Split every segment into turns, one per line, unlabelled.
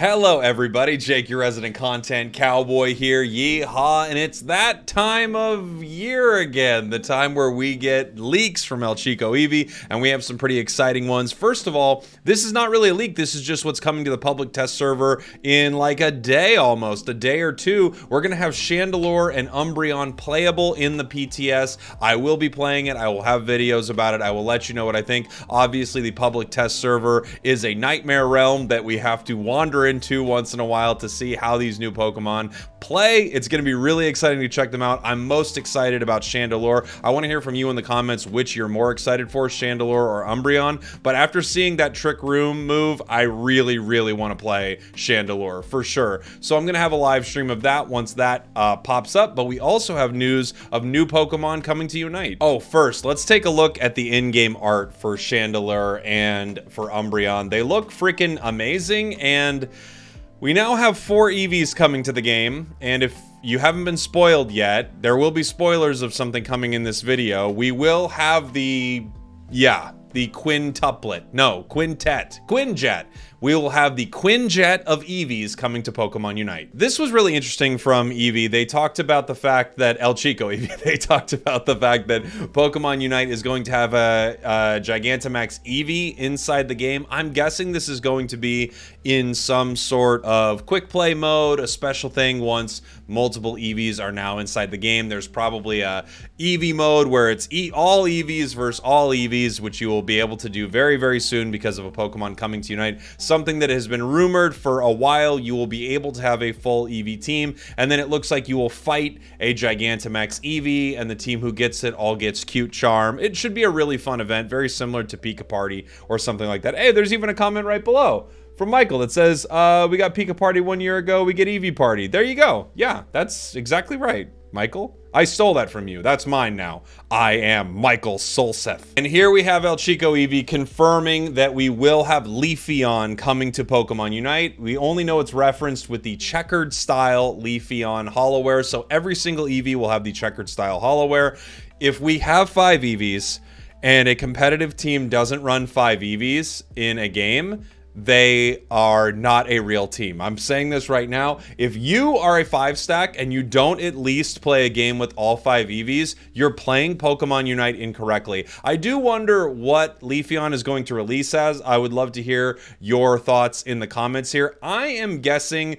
Hello everybody, Jake, your resident content cowboy here, yeehaw, and it's that time of year again, the time where we get leaks from El Chico Eevee, and we have some pretty exciting ones. First of all, this is not really a leak, this is just what's coming to the public test server in like a day almost, a day or two. We're gonna have Chandelure and Umbreon playable in the PTS. I will be playing it, I will have videos about it, I will let you know what I think. Obviously, the public test server is a nightmare realm that we have to wander into once in a while to see how these new Pokemon play. It's going to be really exciting to check them out. I'm most excited about Chandelure. I want to hear from you in the comments which you're more excited for, Chandelure or Umbreon. But after seeing that Trick Room move, I really want to play Chandelure for sure. So I'm going to have a live stream of that once that pops up. But we also have news of new Pokemon coming to Unite. Oh, first, let's take a look at the in-game art for Chandelure and for Umbreon. They look freaking amazing, and we now have 4 Eevees coming to the game, and if you haven't been spoiled yet, there will be spoilers of something coming in this video. We will have the quintet. We will have the Quinjet of Eevees coming to Pokemon Unite. This was really interesting from Eevee. They talked about the fact that El Chico Eevee, they talked about the fact that Pokemon Unite is going to have a Gigantamax Eevee inside the game. I'm guessing this is going to be in some sort of quick play mode, a special thing once multiple Eevees are now inside the game. There's probably a Eevee mode where it's all Eevees versus all Eevees, which you will be able to do very soon because of a Pokemon coming to Unite. Something that has been rumored for a while. You will be able to have a full Eevee team, and then it looks like you will fight a Gigantamax Eevee, and the team who gets it all gets cute charm. It should be a really fun event, very similar to Pika Party or something like that. Hey, there's even a comment right below from Michael that says, we got Pika Party 1 year ago, we get Eevee Party. There you go. Yeah, that's exactly right, Michael. I stole that from you. That's mine now. I am Michael Solseth. And here we have El Chico Eevee confirming that we will have Leafeon coming to Pokemon Unite. We only know it's referenced with the checkered style Leafeon Holowear, so every single Eevee will have the checkered style Holowear. If we have 5 Eevees and a competitive team doesn't run 5 Eevees in a game, they are not a real team. I'm saying this right now. If you are a 5-stack and you don't at least play a game with all 5 Eevees, you're playing Pokemon Unite incorrectly. I do wonder what Leafeon is going to release as. I would love to hear your thoughts in the comments here. I am guessing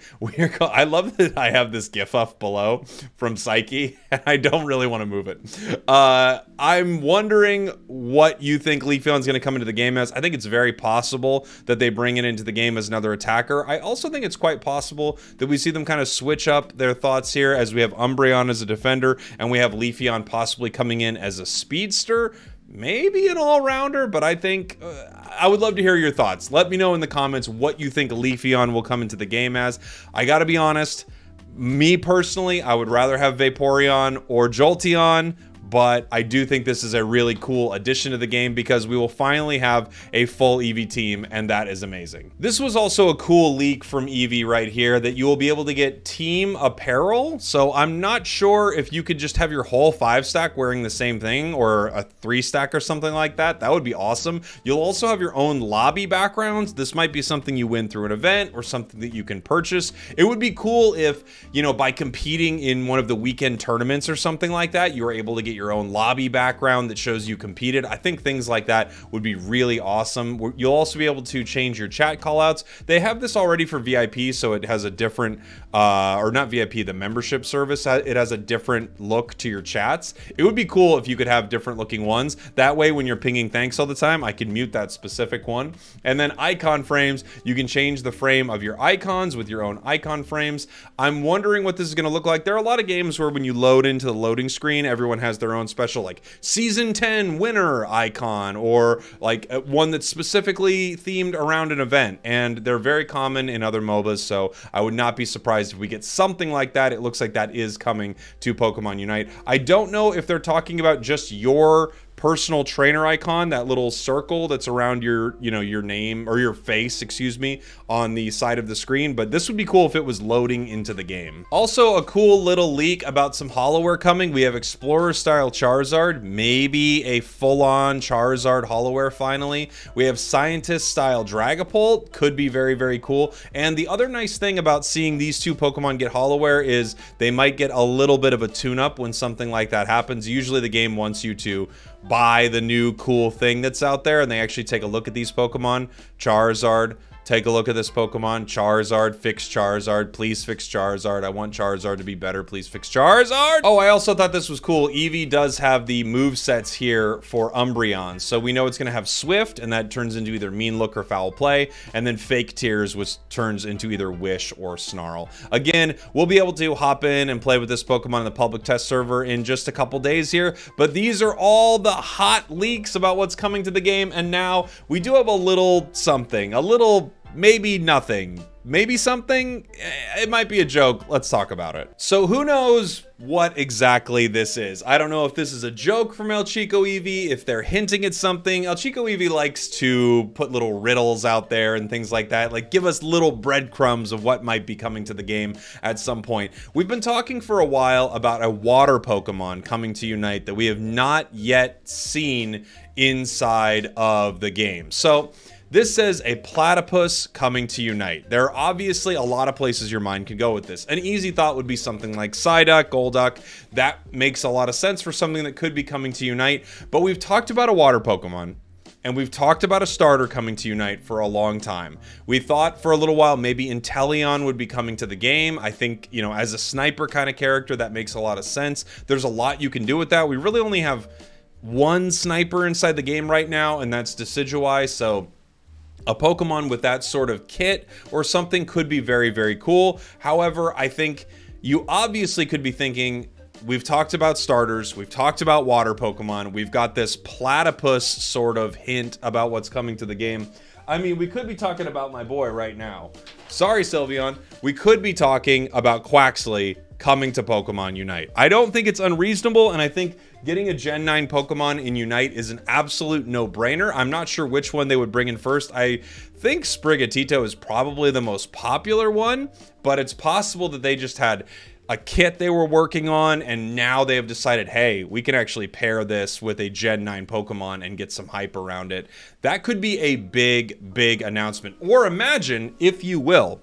I love that I have this GIF up below from Psyche, and I don't really want to move it. I'm wondering what you think Leafeon's going to come into the game as. I think it's very possible that they bring it into the game as another attacker. I also think it's quite possible that we see them kind of switch up their thoughts here as we have Umbreon as a defender and we have Leafeon possibly coming in as a speedster, maybe an all-rounder, but I think I would love to hear your thoughts. Let me know in the comments what you think Leafeon will come into the game as. I gotta be honest, me personally, I would rather have Vaporeon or Jolteon, but I do think this is a really cool addition to the game because we will finally have a full Eevee team, and that is amazing. This was also a cool leak from Eevee right here that you will be able to get team apparel. So I'm not sure if you could just have your whole 5-stack wearing the same thing or a 3-stack or something like that. That would be awesome. You'll also have your own lobby backgrounds. This might be something you win through an event or something that you can purchase. It would be cool if, you know, by competing in one of the weekend tournaments or something like that, you were able to get your own lobby background that shows you competed. I think things like that would be really awesome. You'll also be able to change your chat callouts. They have this already for VIP, so it has a different, or not VIP, the membership service. It has a different look to your chats. It would be cool if you could have different looking ones. That way, when you're pinging thanks all the time, I can mute that specific one. And then icon frames, you can change the frame of your icons with your own icon frames. I'm wondering what this is going to look like. There are a lot of games where when you load into the loading screen, everyone has their own special like season 10 winner icon or like one that's specifically themed around an event, and they're very common in other MOBAs, so I would not be surprised if we get something like that. It looks like that is coming to Pokemon Unite. I don't know if they're talking about just your personal trainer icon, that little circle that's around your, you know, your name or your face, excuse me, on the side of the screen. But this would be cool if it was loading into the game. Also, a cool little leak about some Holowear coming. We have Explorer style Charizard, maybe a full-on Charizard Holowear finally. We have Scientist style Dragapult, could be very, very cool. And the other nice thing about seeing these two Pokemon get Holowear is they might get a little bit of a tune-up when something like that happens. Usually the game wants you to buy the new cool thing that's out there, and they actually take a look at these Pokemon. Charizard, take a look at this Pokemon. Charizard, fix Charizard. Please fix Charizard. I want Charizard to be better. Please fix Charizard. Oh, I also thought this was cool. Eevee does have the move sets here for Umbreon. So we know it's going to have Swift, and that turns into either Mean Look or Foul Play. And then Fake Tears, which turns into either Wish or Snarl. Again, we'll be able to hop in and play with this Pokemon in the public test server in just a couple days here. But these are all the hot leaks about what's coming to the game. And now we do have a little something, a little maybe nothing, maybe something. It might be a joke. Let's talk about it. So who knows what exactly this is? I don't know if this is a joke from El Chico Eevee, if they're hinting at something. El Chico Eevee likes to put little riddles out there and things like that, like give us little breadcrumbs of what might be coming to the game at some point. We've been talking for a while about a water Pokemon coming to Unite that we have not yet seen inside of the game. So this says a platypus coming to Unite. There are obviously a lot of places your mind can go with this. An easy thought would be something like Psyduck, Golduck. That makes a lot of sense for something that could be coming to Unite. But we've talked about a water Pokemon, and we've talked about a starter coming to Unite for a long time. We thought for a little while maybe Inteleon would be coming to the game. I think, you know, as a sniper kind of character, that makes a lot of sense. There's a lot you can do with that. We really only have one sniper inside the game right now, and that's Decidueye. So a Pokemon with that sort of kit or something could be very, very cool. However, I think you obviously could be thinking, we've talked about starters, we've talked about water Pokemon, we've got this platypus sort of hint about what's coming to the game. I mean, we could be talking about my boy right now. Sorry, Sylveon. We could be talking about Quaxly coming to Pokemon Unite. I don't think it's unreasonable, and I think getting a Gen 9 Pokemon in Unite is an absolute no-brainer. I'm not sure which one they would bring in first. I think Sprigatito is probably the most popular one, but it's possible that they just had a kit they were working on, and now they have decided, hey, we can actually pair this with a Gen 9 Pokemon and get some hype around it. That could be a big, big announcement. Or imagine, if you will,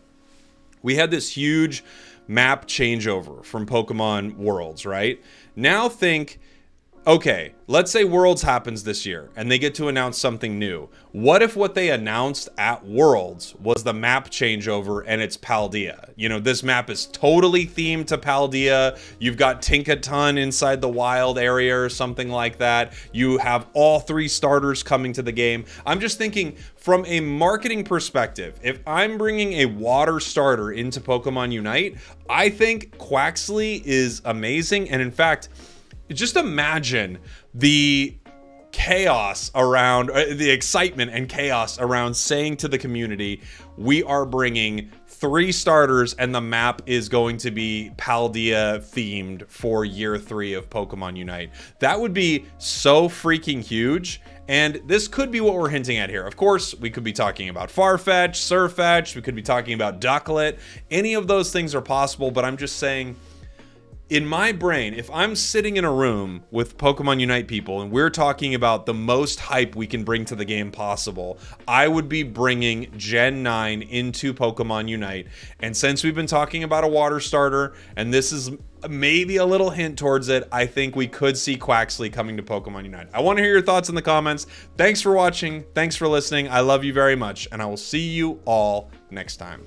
we had this huge map changeover from Pokemon Worlds, right? Now think, okay, let's say Worlds happens this year and they get to announce something new. What if what they announced at Worlds was the map changeover and it's Paldea? You know, this map is totally themed to Paldea. You've got Tinkaton inside the wild area or something like that. You have all three starters coming to the game. I'm just thinking from a marketing perspective, if I'm bringing a water starter into Pokemon Unite, I think Quaxly is amazing. And in fact, just imagine the chaos around, the excitement and chaos around saying to the community, we are bringing 3 starters and the map is going to be Paldea themed for year 3 of Pokemon Unite. That would be so freaking huge. And this could be what we're hinting at here. Of course, we could be talking about Farfetch, Surfetch, we could be talking about Ducklet. Any of those things are possible, but I'm just saying, in my brain, if I'm sitting in a room with Pokemon Unite people and we're talking about the most hype we can bring to the game possible, I would be bringing Gen 9 into Pokemon Unite. And since we've been talking about a water starter, and this is maybe a little hint towards it, I think we could see Quaxly coming to Pokemon Unite. I want to hear your thoughts in the comments. Thanks for watching. Thanks for listening. I love you very much, and I will see you all next time.